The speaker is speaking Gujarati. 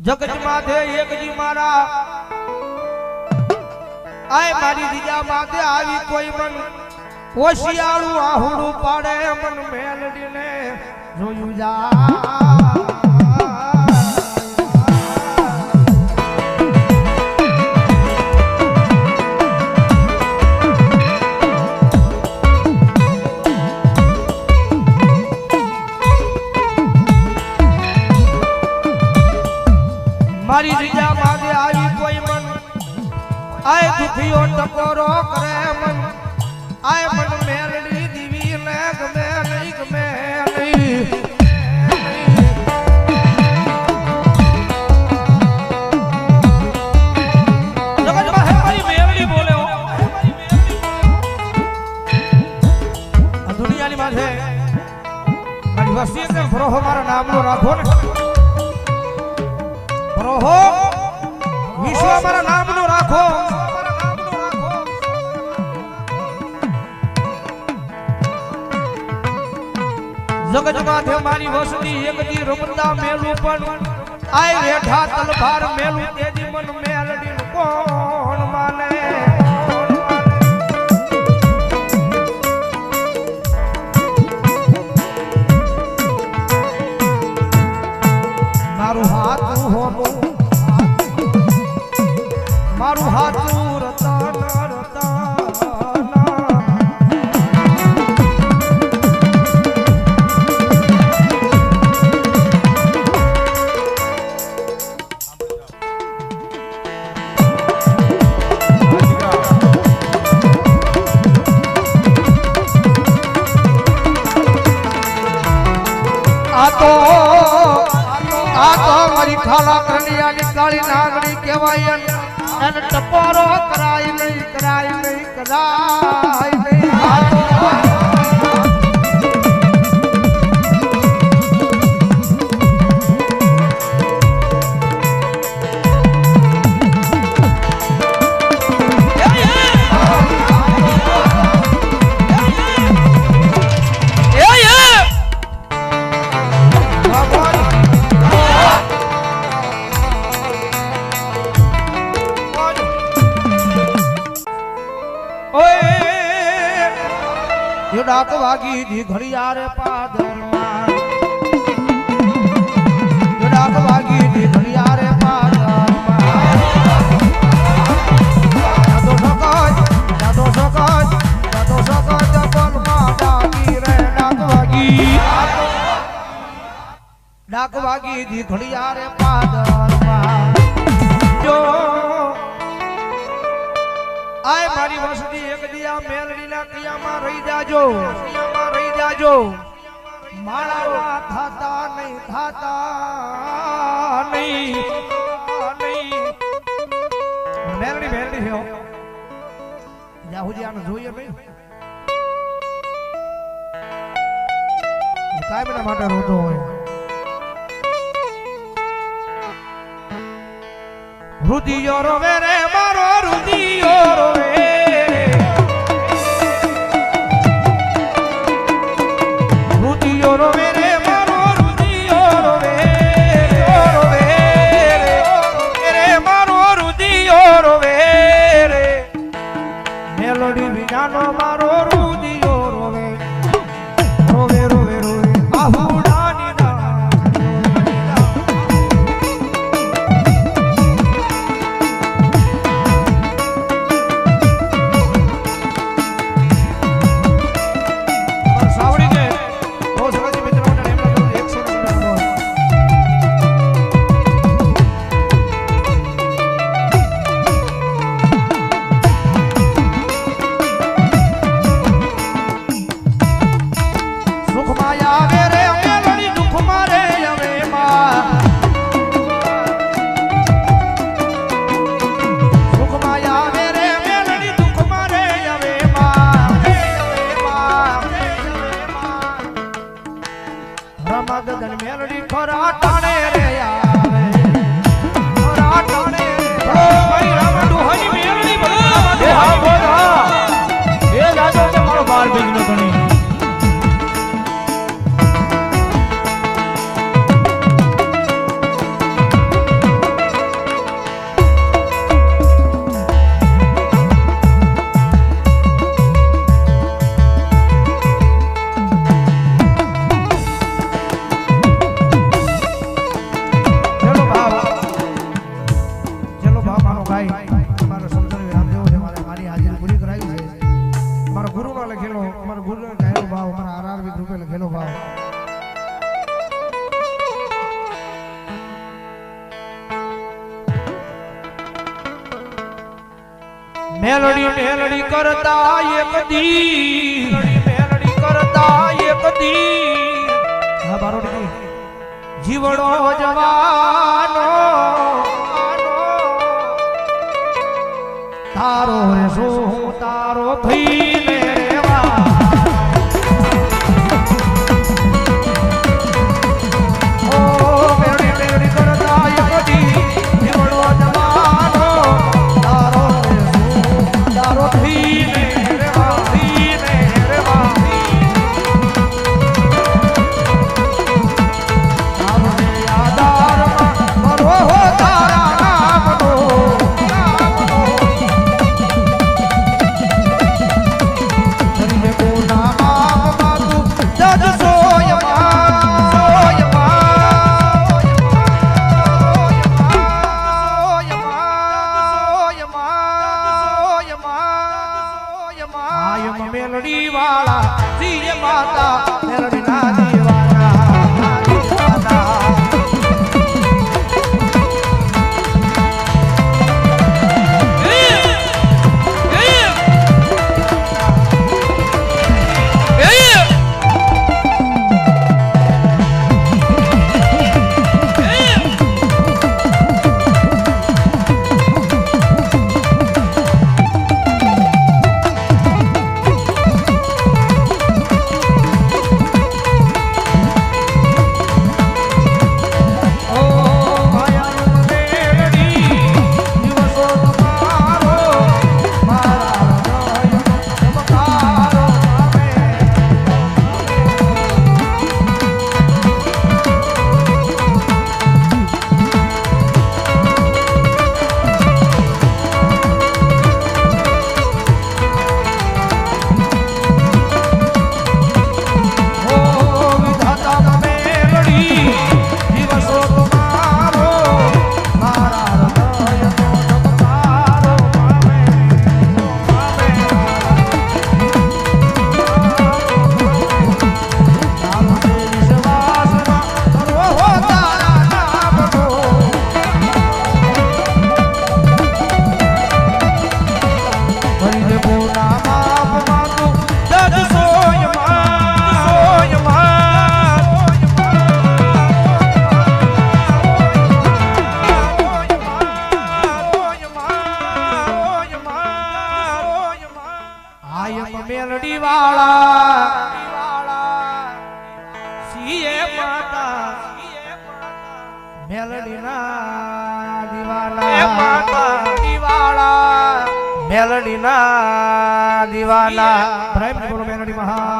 જગત માથે એકજી મારા આય મારી દીજા માથે આવી કોઈ મન ઓશિયાળું આહુડું પાડે મન મેલડીને જોયું જા મારી દીજા માથે આવી કોઈ મન આય દુખીઓ ટકોરો કરે મન આય મન મેલડી દીવી ને ગમે નહીં ગમે નહીં જગતમાં હે મારી મેલડી બોલે હો આ દુનિયાની માથે મારી વસ્તી ને ફરોહો મારા નામનો રાખો ને ફરોહો વિશ્વ મારા નામનો રાખો જગત માથે મારી વસતી એકદી રમતા મેલું પણ આય રેઠા તલભાર મેલું તેજી મન મેલડી કોણ માને મારું હાથ હોનું મારું હાથું રતન રતન આ તો મારી ખાલા કરણિયાની કાળી નાગણી કહેવાય એને ટપોરો કરાય નહીં કરાય નહીં કરાય નહીં ડાક વાગી દી ઘડિયાળે પાદરમાં ડાક વાગી દી ઘડિયાળે પાદરમાં દાદો સકજ જપલમાં ડાકી રે ડાક વાગી દી ઘડિયાળે પાદરમાં જો આય મારી વસતી એક દિયા મેલડીના કિયામાં રહી જાજો માળા થાતા નહીં મેલડી છે જાહુજી આને જોઈએ નહીં કાય બના માટે રોતો હોય રુદિયો રોવે રે મારો રુદિયો રોવે રુદિયો રોવે રે મારો રુદિયો રોવે રે મારો રુદિયો રોવે રે મેલોડી વિનાનો મારો રુદિયો રોવે રોવે રોવે રોવે આહુડાની મેલડી ખરા ટાણે રે આવે ખરા ટાણે રે ભાઈ રામ દુહાની મેલડી બના હા બોલા એ જાજો કે મારો બાર બેગનો ગણી મેલડી મેલડી કરતા એક દી મેલડી કરતા એક દી હા બારોડી જીવડો જવાનો તારો રે શું તારો ભઈને રેવા ઓ મેલડી મેલડી કરતા એક દી જીવડો જવાનો તારો રે શું તારો ભઈને રેવા ભઈને રેવા તારો રે આધારમાં મરો હો તારા નામનો મેલડી વાળા જીય માતા મેલડી ના દીવાના મેલડી વાળા સીએ માતા મેલડી ના દીવાના માતા દીવાળા મેલડી ના દીવાના પ્રેમ બોલો મેલડી મહા